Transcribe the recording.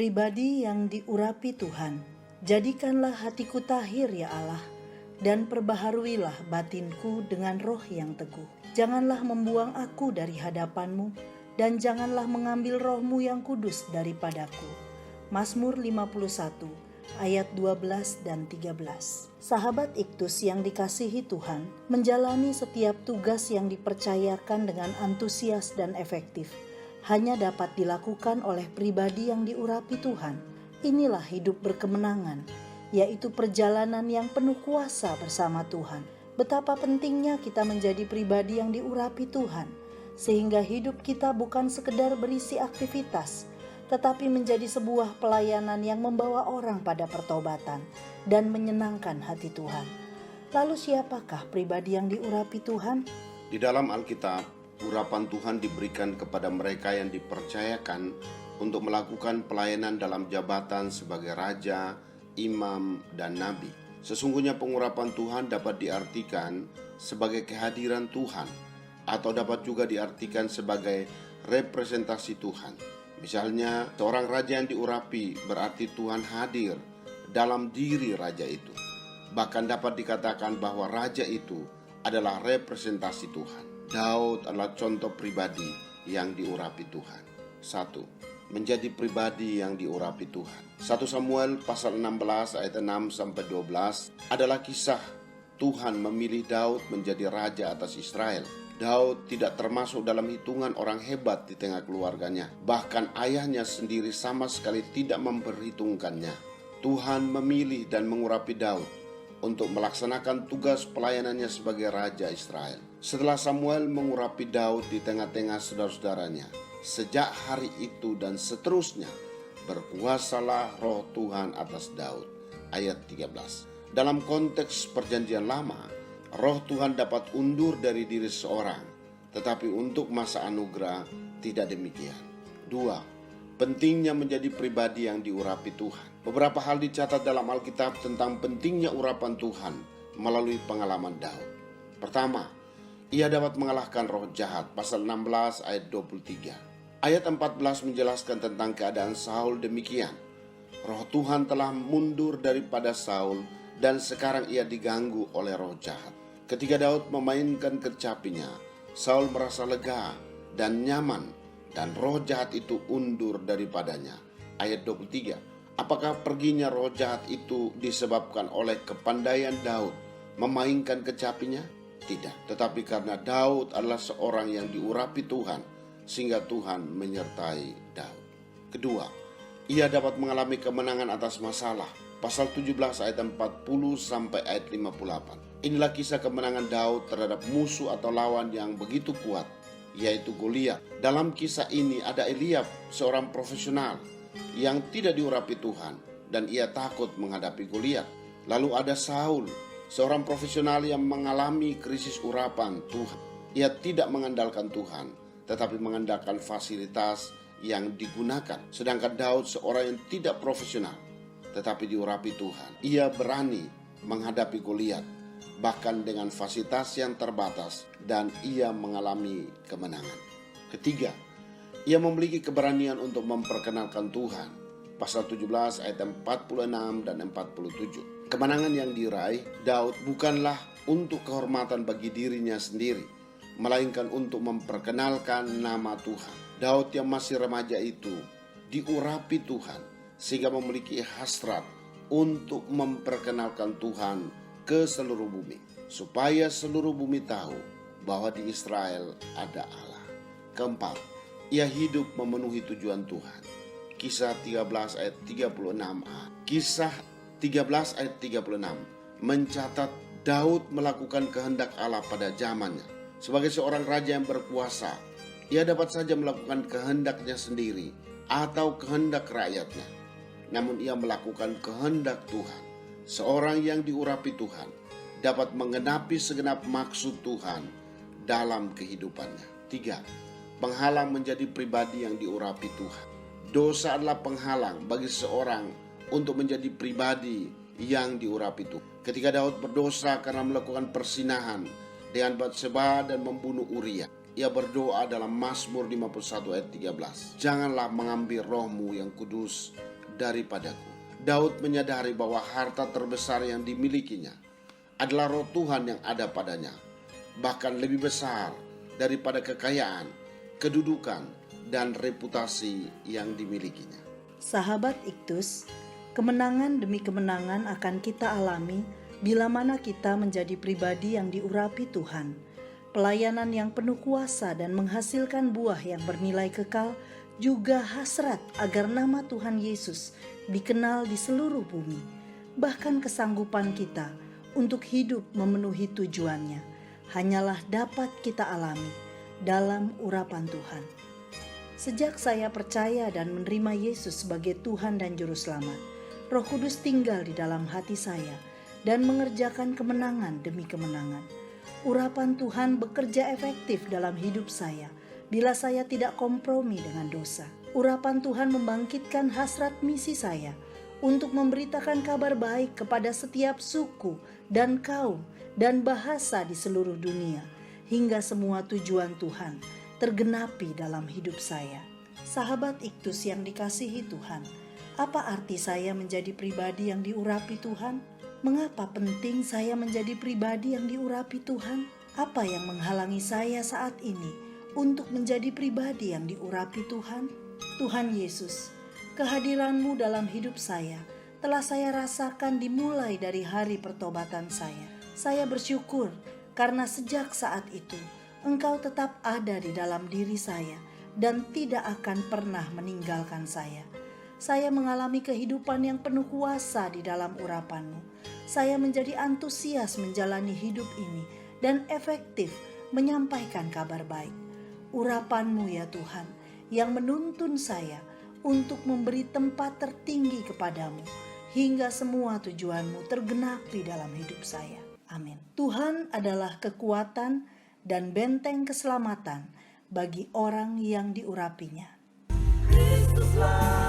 Pribadi yang diurapi Tuhan, jadikanlah hatiku tahir ya Allah, dan perbaharuilah batinku dengan roh yang teguh. Janganlah membuang aku dari hadapan-Mu, dan janganlah mengambil roh-Mu yang kudus daripadaku. Mazmur 51 ayat 12 dan 13. Sahabat Iktus yang dikasihi Tuhan, menjalani setiap tugas yang dipercayakan dengan antusias dan efektif hanya dapat dilakukan oleh pribadi yang diurapi Tuhan. Inilah hidup berkemenangan, yaitu perjalanan yang penuh kuasa bersama Tuhan. Betapa pentingnya kita menjadi pribadi yang diurapi Tuhan, sehingga hidup kita bukan sekedar berisi aktivitas, tetapi menjadi sebuah pelayanan yang membawa orang pada pertobatan dan menyenangkan hati Tuhan. Lalu siapakah pribadi yang diurapi Tuhan? Di dalam Alkitab, urapan Tuhan diberikan kepada mereka yang dipercayakan untuk melakukan pelayanan dalam jabatan sebagai raja, imam, dan nabi. Sesungguhnya pengurapan Tuhan dapat diartikan sebagai kehadiran Tuhan, atau dapat juga diartikan sebagai representasi Tuhan. Misalnya, seorang raja yang diurapi berarti Tuhan hadir dalam diri raja itu. Bahkan dapat dikatakan bahwa raja itu adalah representasi Tuhan. Daud adalah contoh pribadi yang diurapi Tuhan. 1. Menjadi pribadi yang diurapi Tuhan. 1 Samuel pasal 16 ayat 6 sampai 12 adalah kisah Tuhan memilih Daud menjadi raja atas Israel. Daud tidak termasuk dalam hitungan orang hebat di tengah keluarganya. Bahkan ayahnya sendiri sama sekali tidak memperhitungkannya. Tuhan memilih dan mengurapi Daud untuk melaksanakan tugas pelayanannya sebagai raja Israel. Setelah Samuel mengurapi Daud di tengah-tengah saudara-saudaranya, sejak hari itu dan seterusnya berkuasalah roh Tuhan atas Daud. Ayat 13. Dalam konteks perjanjian lama, roh Tuhan dapat undur dari diri seorang, tetapi untuk masa anugerah tidak demikian. 2. Pentingnya menjadi pribadi yang diurapi Tuhan. Beberapa hal dicatat dalam Alkitab tentang pentingnya urapan Tuhan melalui pengalaman Daud. Pertama, ia dapat mengalahkan roh jahat. Pasal 16 ayat 23. Ayat 14 menjelaskan tentang keadaan Saul demikian. Roh Tuhan telah mundur daripada Saul dan sekarang ia diganggu oleh roh jahat. Ketika Daud memainkan kecapinya, Saul merasa lega dan nyaman, dan roh jahat itu undur daripadanya. Ayat 23. Apakah perginya roh jahat itu disebabkan oleh kepandaian Daud memainkan kecapinya? Tidak, tetapi karena Daud adalah seorang yang diurapi Tuhan, sehingga Tuhan menyertai Daud. Kedua, ia dapat mengalami kemenangan atas masalah. Pasal 17 ayat 40 sampai ayat 58. Inilah kisah kemenangan Daud terhadap musuh atau lawan yang begitu kuat, yaitu Goliat. Dalam kisah ini ada Eliab, seorang profesional yang tidak diurapi Tuhan, dan ia takut menghadapi Goliat. Lalu ada Saul, seorang profesional yang mengalami krisis urapan Tuhan. Ia tidak mengandalkan Tuhan, tetapi mengandalkan fasilitas yang digunakan. Sedangkan Daud seorang yang tidak profesional, tetapi diurapi Tuhan. Ia berani menghadapi Goliat, bahkan dengan fasilitas yang terbatas, dan ia mengalami kemenangan. Ketiga, ia memiliki keberanian untuk memperkenalkan Tuhan. Pasal 17 ayat 46 dan 47. Kemenangan yang diraih Daud bukanlah untuk kehormatan bagi dirinya sendiri, melainkan untuk memperkenalkan nama Tuhan. Daud yang masih remaja itu diurapi Tuhan, sehingga memiliki hasrat untuk memperkenalkan Tuhan ke seluruh bumi, supaya seluruh bumi tahu bahwa di Israel ada Allah. Keempat, ia hidup memenuhi tujuan Tuhan. Kisah 13 ayat 36a. Kisah 13 ayat 36 mencatat Daud melakukan kehendak Allah pada zamannya. Sebagai seorang raja yang berkuasa, ia dapat saja melakukan kehendaknya sendiri atau kehendak rakyatnya. Namun ia melakukan kehendak Tuhan. Seorang yang diurapi Tuhan dapat menggenapi segenap maksud Tuhan dalam kehidupannya. 3. Penghalang menjadi pribadi yang diurapi Tuhan. Dosa adalah penghalang bagi seorang untuk menjadi pribadi yang diurapi Tuhan. Ketika Daud berdosa karena melakukan persinahan dengan Batseba dan membunuh Uria, ia berdoa dalam Mazmur 51 ayat 13. Janganlah mengambil rohmu yang kudus daripadaku. Daud menyadari bahwa harta terbesar yang dimilikinya adalah roh Tuhan yang ada padanya, bahkan lebih besar daripada kekayaan, kedudukan, dan reputasi yang dimilikinya. Sahabat Iktus, kemenangan demi kemenangan akan kita alami bila mana kita menjadi pribadi yang diurapi Tuhan. Pelayanan yang penuh kuasa dan menghasilkan buah yang bernilai kekal, juga hasrat agar nama Tuhan Yesus dikenal di seluruh bumi. Bahkan kesanggupan kita untuk hidup memenuhi tujuannya hanyalah dapat kita alami dalam urapan Tuhan. Sejak saya percaya dan menerima Yesus sebagai Tuhan dan Juru Selamat, Roh Kudus tinggal di dalam hati saya dan mengerjakan kemenangan demi kemenangan. Urapan Tuhan bekerja efektif dalam hidup saya bila saya tidak kompromi dengan dosa. Urapan Tuhan membangkitkan hasrat misi saya untuk memberitakan kabar baik kepada setiap suku dan kaum dan bahasa di seluruh dunia, hingga semua tujuan Tuhan tergenapi dalam hidup saya. Sahabat Iktus yang dikasihi Tuhan, apa arti saya menjadi pribadi yang diurapi Tuhan? Mengapa penting saya menjadi pribadi yang diurapi Tuhan? Apa yang menghalangi saya saat ini untuk menjadi pribadi yang diurapi Tuhan? Tuhan Yesus, kehadiran-Mu dalam hidup saya telah saya rasakan dimulai dari hari pertobatan saya. Saya bersyukur karena sejak saat itu Engkau tetap ada di dalam diri saya dan tidak akan pernah meninggalkan saya. Saya mengalami kehidupan yang penuh kuasa di dalam urapan-Mu. Saya menjadi antusias menjalani hidup ini dan efektif menyampaikan kabar baik. Urapan-Mu ya Tuhan, yang menuntun saya untuk memberi tempat tertinggi kepadamu, hingga semua tujuan-Mu tergenapi dalam hidup saya. Amin. Tuhan adalah kekuatan dan benteng keselamatan bagi orang yang diurapinya. Kristuslah